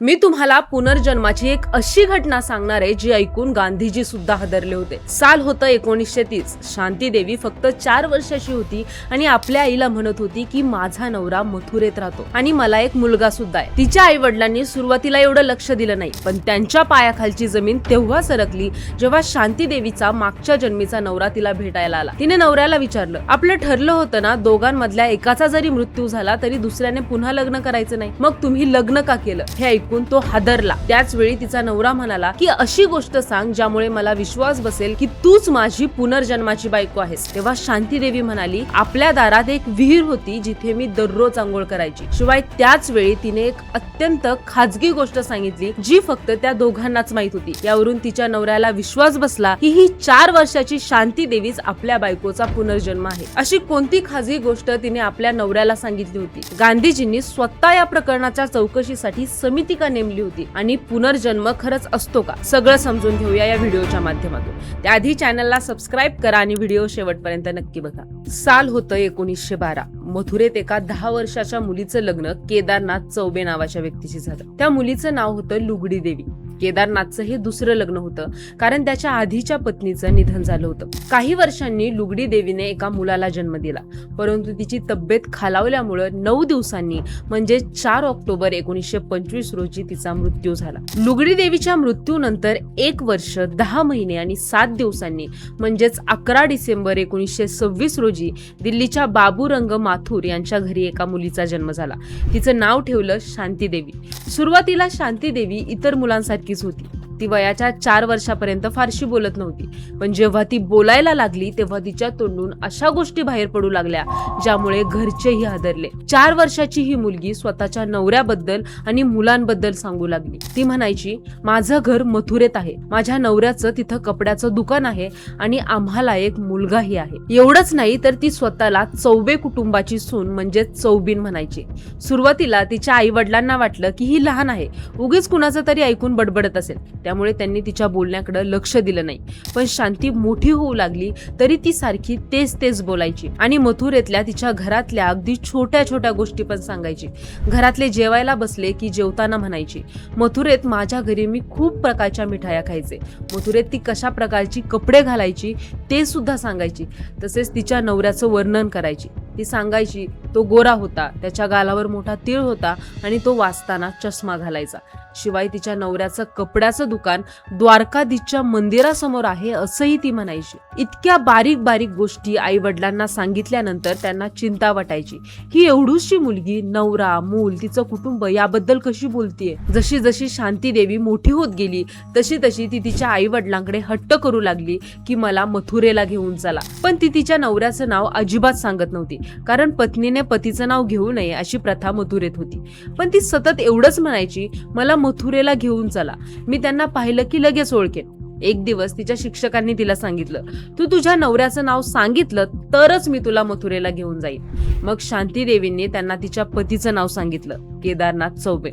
मी तुम्हाला पुनर्जन्माची एक अशी घटना सांगणार आहे जी ऐकून गांधीजी सुद्धा हादरले होते. साल होतं 1930. शांती देवी फक्त 4 वर्षाची होती आणि आपल्या आईला म्हणत होती की माझा नवरा मथुरेत राहतो आणि मला एक मुलगा सुद्धा आहे. तिच्या आई वडिलांनी सुरुवातीला एवढं लक्ष दिलं नाही, पण त्यांच्या पायाखालची जमीन तेव्हा सरकली जेव्हा शांती देवीचा मागच्या जन्मीचा नवरा तिला भेटायला आला. तिने नवऱ्याला विचारलं, आपलं ठरलं होतं ना दोघांमधल्या एकाचा जरी मृत्यू झाला तरी दुसऱ्याने पुन्हा लग्न करायचं नाही, मग तुम्ही लग्न का केलं? हे ऐकून तो हादरला. त्याच वेळी तिचा नवरा म्हणाला की अशी गोष्ट सांग ज्यामुळे मला विश्वास बसेल की तूच माझी पुनर्जन्माची बायको आहेस. तेव्हा शांती देवी म्हणाली, आपल्या दारात एक विहीर होती जिथे मी दररोज आंघोळ करायची. शिवाय त्याच वेळी तिने एक अत्यंत खाजगी गोष्ट सांगितली जी फक्त त्या दोघांनाच माहित होती. यावरून तिच्या नवऱ्याला विश्वास बसला की ही 4 वर्षाची शांती देवीच आपल्या बायकोचा पुनर्जन्म आहे. अशी कोणती खाजगी गोष्ट तिने आपल्या नवऱ्याला सांगितली होती? गांधीजींनी स्वतः या प्रकरणाच्या चौकशीसाठी समिती का नेमली होती आणि पुनर्जन्म खरंच असतो का? सगळं समजून घेऊया या व्हिडिओच्या माध्यमातून. त्याआधी चॅनलला सबस्क्राईब करा आणि व्हिडिओ शेवटपर्यंत नक्की बघा. साल होतं 1912. मथुरेत एका 10 वर्षाच्या मुलीचं लग्न केदारनाथ चौबे नावाच्या व्यक्तीशी झालं. त्या मुलीचं नाव होतं लुगडी देवी. केदारनाथचं हे दुसरं लग्न होतं कारण त्याच्या आधीच्या पत्नीचं निधन झालं होतं. काही वर्षांनी लुगडी देवीने एका मुलाला जन्म दिला, परंतु तिची तब्येत खालावल्यामुळे 9 दिवसांनी म्हणजे 4 ऑक्टोबर 1925 रोजी तिचा मृत्यू झाला. लुगडी देवीच्या मृत्यूनंतर 1 वर्ष 10 महिने आणि 7 दिवसांनी म्हणजेच 11 डिसेंबर 1926 रोजी दिल्लीच्या बाबूरंग माथुर यांच्या घरी एका मुलीचा जन्म झाला. तिचं नाव ठेवलं शांती देवी. सुरुवातीला शांती देवी इतर मुलांसारखीच होती. ती वयाच्या 4 वर्षापर्यंत फारशी बोलत नव्हती, पण जेव्हा ती बोलायला लागली तेव्हा तिच्या तोंडून अशा गोष्टी बाहेर पडू लागल्या ज्यामुळे घरचेही हादरले. 4 वर्षाची ही मुलगी स्वतःच्या नवऱ्याबद्दल आणि मुलांबद्दल सांगू लागली. ती म्हणायची, माझं घर मथुरेत आहे, माझ्या नवऱ्याचं तिथं कपड्याचं दुकान आहे आणि आम्हाला एक मुलगाही आहे. एवढंच नाही तर ती स्वतःला चौबे कुटुंबाची सून म्हणजे चौबीन म्हणायची. सुरुवातीला तिच्या आई वडिलांना वाटलं की ही लहान आहे, उगीच कुणाचं तरी ऐकून बडबडत असेल, त्यामुळे त्यांनी तिच्या बोलण्याकडे लक्ष दिलं नाही. पण शांती मोठी होऊ लागली तरी ती सारखी तेच बोलायची आणि मथुरेतल्या तिच्या घरातल्या अगदी छोट्या छोट्या गोष्टी पण सांगायची. घरातले जेवायला बसले की जेवताना म्हणायची, मथुरेत माझ्या घरी मी खूप प्रकारच्या मिठाया खायचे. मथुरेत ती कशा प्रकारची कपडे घालायची ते सुद्धा सांगायची. तसेच तिच्या नवऱ्याचं वर्णन करायची. ती सांगायची, तो गोरा होता, त्याच्या गालावर मोठा तीळ होता आणि तो वाचताना चष्मा घालायचा. शिवाय तिच्या नवऱ्याचं कपड्याचं दुकान द्वारकाधीशच्या मंदिरासमोर आहे असंही ती म्हणायची. इतक्या बारीक गोष्टी आई वडिलांना सांगितल्यानंतर त्यांना चिंता वाटायची. ही एवढूशी मुलगी नवरा, मूल, तिचं कुटुंब याबद्दल कशी बोलतीये? जशी जशी शांती देवी मोठी होत गेली तशी ती तिच्या आई वडिलांकडे हट्ट करू लागली की मला मथुरेला घेऊन चला. पण ती तिच्या नवऱ्याचं नाव अजिबात सांगत नव्हती, कारण पत्नीने पतीचं नाव घेऊ नये अशी प्रथा मथुरेत होती. पण ती सतत एवढंच म्हणायची, मला मथुरेला घेऊन चला, मी त्यांना पाहिलं की लगेच ओळखेन. एक दिवस तिच्या शिक्षकांनी तिला सांगितलं, तू तुझ्या नवऱ्याचं नाव सांगितलं तरच मी तुला मथुरेला घेऊन जाईन. मग शांती देवींनी त्यांना तिच्या पतीचं नाव सांगितलं, केदारनाथ चौबे.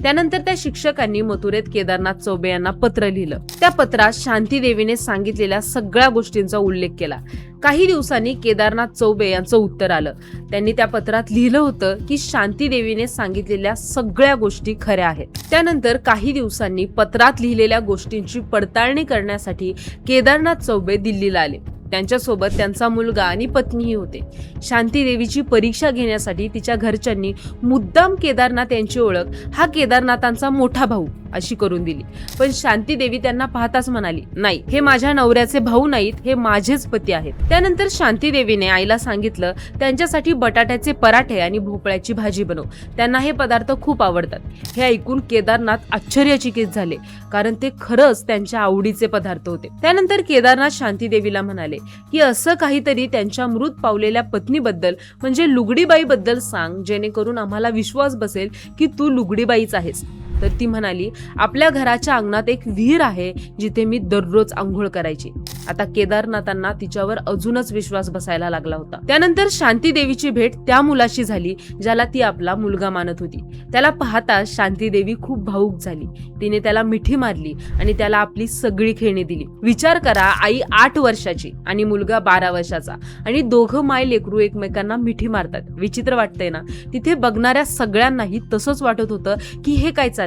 त्यानंतर त्या शिक्षकांनी मथुरेत केदारनाथ चौबे यांना पत्र लिहिलं. त्या पत्रात शांती देवीने सांगितलेल्या सगळ्या गोष्टींचा उल्लेख केला. काही दिवसांनी केदारनाथ चौबे यांचं उत्तर आलं. त्यांनी त्या पत्रात लिहिलं होतं की शांती देवीने सांगितलेल्या सगळ्या गोष्टी खऱ्या आहेत. त्यानंतर काही दिवसांनी पत्रात लिहिलेल्या गोष्टींची पडताळणी करण्यासाठी केदारनाथ चौबे दिल्लीला आले. त्यांच्यासोबत त्यांचा मुलगा आणि पत्नीही होते. शांती देवीची परीक्षा घेण्यासाठी तिच्या घरच्यांनी मुद्दाम केदारनाथ यांची ओळख हा केदारनाथांचा मोठा भाऊ अशी करून दिली. पण शांती देवी त्यांना पाहताच म्हणाली, नाही, हे माझ्या नवऱ्याचे भाऊ नाहीत, हे माझेच पती आहेत. त्यानंतर शांती देवीने आईला सांगितलं, त्यांच्यासाठी बटाट्याचे पराठे आणि भोपळ्याची भाजी बनव, त्यांना हे पदार्थ खूप आवडतात. हे ऐकून केदारनाथ आश्चर्यचकित झाले, कारण ते खरंच त्यांच्या आवडीचे पदार्थ होते. त्यानंतर केदारनाथ शांती देवीला म्हणाले की असं काहीतरी त्यांच्या मृत पावलेल्या पत्नीबद्दल म्हणजे लुगडीबाई बद्दल सांग, जेणेकरून आम्हाला विश्वास बसेल की तू लुगडीबाईच आहेस. तर ती म्हणाली, आपल्या घराच्या अंगणात एक विहीर आहे जिथे मी दररोज आंघोळ करायची. आता केदारनाथांना तिच्यावर अजूनच विश्वास बसायला लागला होता. त्यानंतर शांती देवीची भेट त्या मुलाशी झाली ज्याला ती आपला मुलगा मानत होती. त्याला पाहता शांती देवी खूप भावुक झाली. तिने त्याला मिठी मारली आणि त्याला आपली सगळी खेळणी दिली. विचार करा, आई 8 वर्षाची आणि मुलगा 12 वर्षाचा आणि दोघं माय लेकरू एकमेकांना मिठी मारतात. विचित्र वाटतंय ना? तिथे बघणाऱ्या सगळ्यांनाही तसंच वाटत होतं की हे काय चाललंय.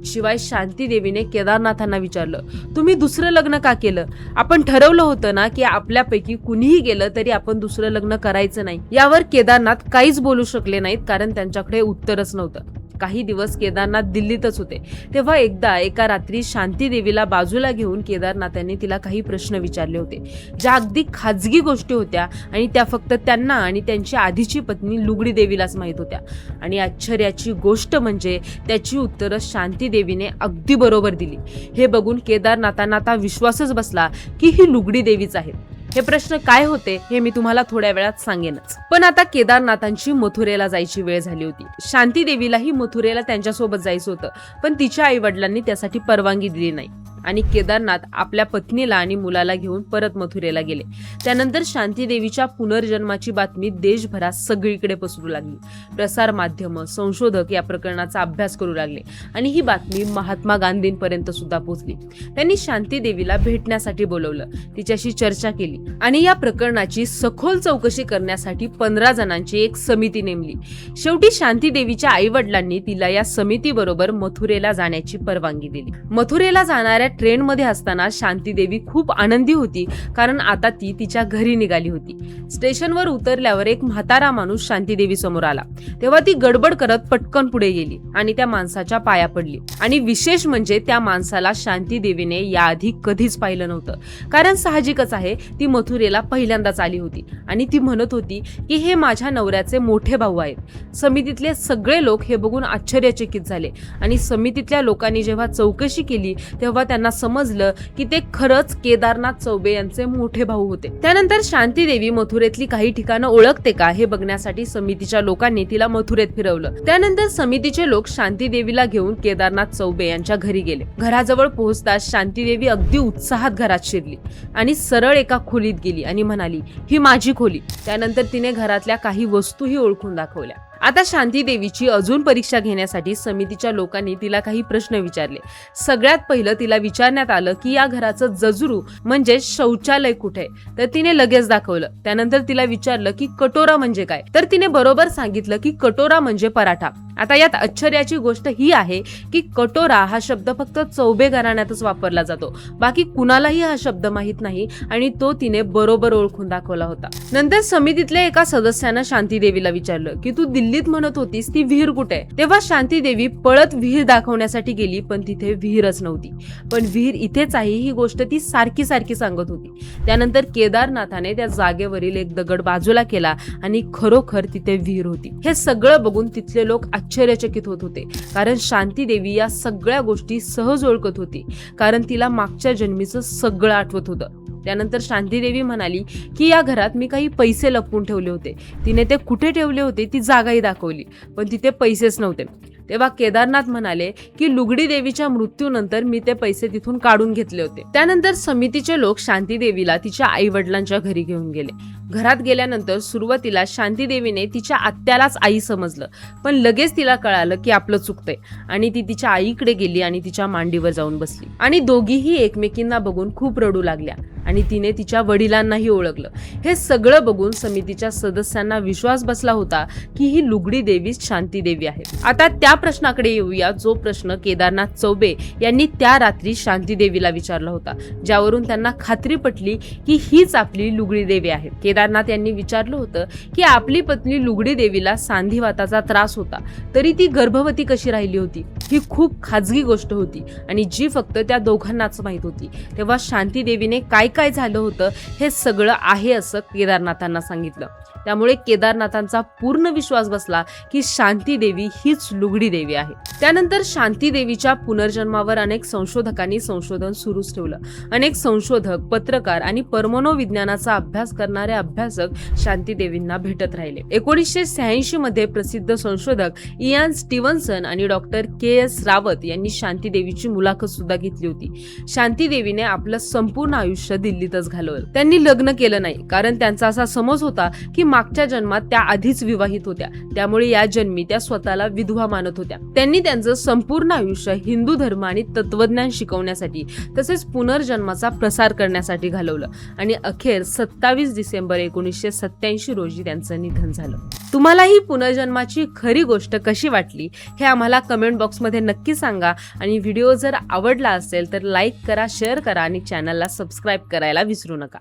शिवाय शांती देवीने केदारनाथांना विचारलं, तुम्ही दुसरं लग्न का केलं? आपण ठरवलं होतं ना की आपल्यापैकी कुणीही गेलं तरी आपण दुसरं लग्न करायचं नाही. यावर केदारनाथ काहीच बोलू शकले नाहीत, कारण त्यांच्याकडे उत्तरच नव्हतं. काही दिवस केदारनाथ दिल्लीतच होते. तेव्हा एकदा एका रात्री शांती देवीला बाजूला घेऊन केदारनाथांनी तिला काही प्रश्न विचारले होते, ज्या अगदी खाजगी गोष्टी होत्या आणि त्या फक्त त्यांना आणि त्यांची आधीची पत्नी लुगडी देवीलाच माहित होत्या. आणि आश्चर्याची गोष्ट म्हणजे त्याची उत्तरं शांती देवीने अगदी बरोबर दिली. हे बघून केदारनाथांना आता विश्वासच बसला की ही लुगडी देवीच आहे. हे प्रश्न काय होते हे मी तुम्हाला थोड्या वेळात सांगेनच. पण आता केदारनाथांची मथुरेला जायची वेळ झाली होती. शांती देवीलाही मथुरेला त्यांच्यासोबत जायचं होतं, पण तिच्या आई वडिलांनी त्यासाठी परवानगी दिली नाही आणि केदारनाथ आपल्या पत्नीला आणि मुलाला घेऊन परत मथुरेला गेले. त्यानंतर शांती देवीच्या पुनर्जन्माची बातमी देशभरात सगळीकडे पसरू लागली. प्रसार माध्यम, संशोधक या प्रकरणाचा अभ्यास करू लागले आणि ही बातमी महात्मा गांधींपर्यंत सुद्धा पोहोचली. त्यांनी शांती देवीला भेटण्यासाठी बोलवलं, तिच्याशी चर्चा केली आणि या प्रकरणाची सखोल चौकशी करण्यासाठी 15 जणांची एक समिती नेमली. शेवटी शांती देवीच्या आई वडिलांनी तिला या समितीबरोबर मथुरेला जाण्याची परवानगी दिली. मथुरेला जाणाऱ्या ट्रेनमध्ये असताना शांती देवी खूप आनंदी होती, कारण आता ती तिच्या घरी निघाली होती. स्टेशनवर उतरल्यावर एक म्हातारा माणूस शांती देवी समोर आला. तेव्हा ती गडबड करत पटकन पुढे गेली आणि त्या माणसाच्या पाया पडली. आणि विशेष म्हणजे त्या माणसाला शांती देवीने याआधी कधीच पाहिलं नव्हतं, कारण साहजिकच आहे ती मथुरेला पहिल्यांदाच आली होती आणि ती म्हणत होती की हे माझ्या नवऱ्याचे मोठे भाऊ आहेत. समितीतले सगळे लोक हे बघून आश्चर्यचकित झाले आणि समितीतल्या लोकांनी जेव्हा चौकशी केली तेव्हा त्यांना समजलं की ते खरंच केदारनाथ चौबे यांचे मोठे भाऊ होते. त्यानंतर शांती देवी मथुरेतली काही ठिकाणं ओळखते का हे बघण्यासाठी समितीच्या लोकांनी तिला मथुरेत फिरवलं. त्यानंतर समितीचे लोक शांती देवीला घेऊन केदारनाथ चौबे यांच्या घरी गेले. घराजवळ पोहोचताच शांती देवी अगदी उत्साहात घरात शिरली आणि सरळ एका खोलीत गेली आणि म्हणाली, ही माझी खोली. त्यानंतर तिने घरातल्या काही वस्तूही ओळखून दाखवल्या. आता शांती देवीची अजून परीक्षा घेण्यासाठी समितीच्या लोकांनी तिला काही प्रश्न विचारले. सगळ्यात पहिलं तिला विचारण्यात आलं की या घराचं जजरू म्हणजे शौचालय कुठे, तर तिने लगेच दाखवलं. त्यानंतर तिला विचारलं की कटोरा म्हणजे काय, तर तिने बरोबर सांगितलं की कटोरा म्हणजे पराठा. आता यात आश्चर्याची गोष्ट ही आहे की कटोरा हा शब्द फक्त चौबे घराण्यातच वापरला जातो, बाकी कुणालाही हा शब्द माहित नाही आणि तो तिने बरोबर ओळखून दाखवला होता. नंतर समितीतल्या एका सदस्यानं शांती देवीला विचारलं की तू दिल्लीत म्हणत होतीस ती विहीर कुठे? तेव्हा शांती देवी पळत विहीर दाखवण्यासाठी गेली, पण तिथे विहीरच नव्हती. पण विहीर इथेच आहे ही गोष्ट ती सारखी सारखी सांगत होती. त्यानंतर केदारनाथाने त्या जागेवरील एक दगड बाजूला केला आणि खरोखर तिथे विहीर होती. हे सगळं बघून तिथले लोक आश्चर्यचकित होत होते, कारण शांती देवी या सगळ्या गोष्टी सहज ओळखत होती, कारण तिला मागच्या जन्मीचं सगळं आठवत होतं. त्यानंतर शांती देवी म्हणाली की या घरात मी काही पैसे लपवून ठेवले होते. तिने ते कुठे ठेवले होते ती जागाही दाखवली, पण तिथे पैसेच नव्हते. तेव्हा केदारनाथ म्हणाले की लुगडी देवीच्या मृत्यूनंतर मी ते पैसे तिथून काढून घेतले होते. त्यानंतर समितीचे लोक शांती देवीला तिच्या आई वडिलांच्या घरी घेऊन गेले. घरात गेल्यानंतर सुरुवातीला शांती देवीने तिच्या आत्यालाच आई समजलं, पण लगेच तिला कळालं की आपलं चुकतंय आणि ती तिच्या आईकडे गेली आणि तिच्या मांडीवर जाऊन बसली आणि दोघीही एकमेकींना बघून खूप रडू लागल्या आणि तिने तिच्या वडिलांनाही ओळखलं. हे सगळं बघून समितीच्या सदस्यांना विश्वास बसला होता की ही लुगडी देवीच शांती देवी आहे. आता त्या प्रश्नाकडे येऊया, जो प्रश्न केदारनाथ चौबे यांनी त्या रात्री शांती देवीला विचारला होता, ज्यावरून त्यांना खात्री पटली की हीच आपली लुगडी देवी आहे. केदारनाथ यांनी विचारलं होतं की आपली पत्नी लुगडी देवीला सांधिवाताचा त्रास होता, तरी ती गर्भवती कशी राहिली होती? ही खूप खाजगी गोष्ट होती आणि जी फक्त त्या दोघांनाच माहित होती. तेव्हा शांती देवीने काय काय झालं होतं हे सगळं आहे असं केदारनाथांना सांगितलं. त्यामुळे केदारनाथांचा पूर्ण विश्वास बसला की शांती देवी हीच लुगडी देवी आहे. त्यानंतर शांती देवीच्या पुनर्जन्मावर अनेक संशोधकांनी संशोधन सुरूच ठेवलं. अनेक संशोधक, पत्रकार आणि परमाणुविज्ञानाचा अभ्यास करणारे अभ्यासक शांती देवींना भेटत राहिले. 1986 मध्ये प्रसिद्ध संशोधक इयान स्टीव्हन्सन आणि डॉक्टर के.एस. रावत यांनी शांती देवीची मुलाखत सुद्धा घेतली होती. शांती देवीने आपलं संपूर्ण आयुष्य दिल्लीतच घालवलं. त्यांनी लग्न केलं नाही, कारण त्यांचा असा समज होता की मागच्या जन्मात त्या आधीच विवाहित होत्या, त्यामुळे या जन्मी त्या स्वतःला विधवा मानत होत्या. त्यांनी त्यांचं संपूर्ण आयुष्य हिंदू धर्म आणि तत्वज्ञान शिकवण्यासाठी तसेच पुनर्जन्माचा प्रसार करण्यासाठी घालवलं आणि अखेर 27 डिसेंबर 1987 रोजी त्यांचं निधन झालं. तुम्हाला ही पुनर्जन्माची खरी गोष्ट कशी वाटली हे आम्हाला कमेंट बॉक्समध्ये नक्की सांगा. आणि व्हिडिओ जर आवडला असेल तर लाईक करा, शेअर करा आणि चॅनलला सबस्क्राईब करायला विसरू नका.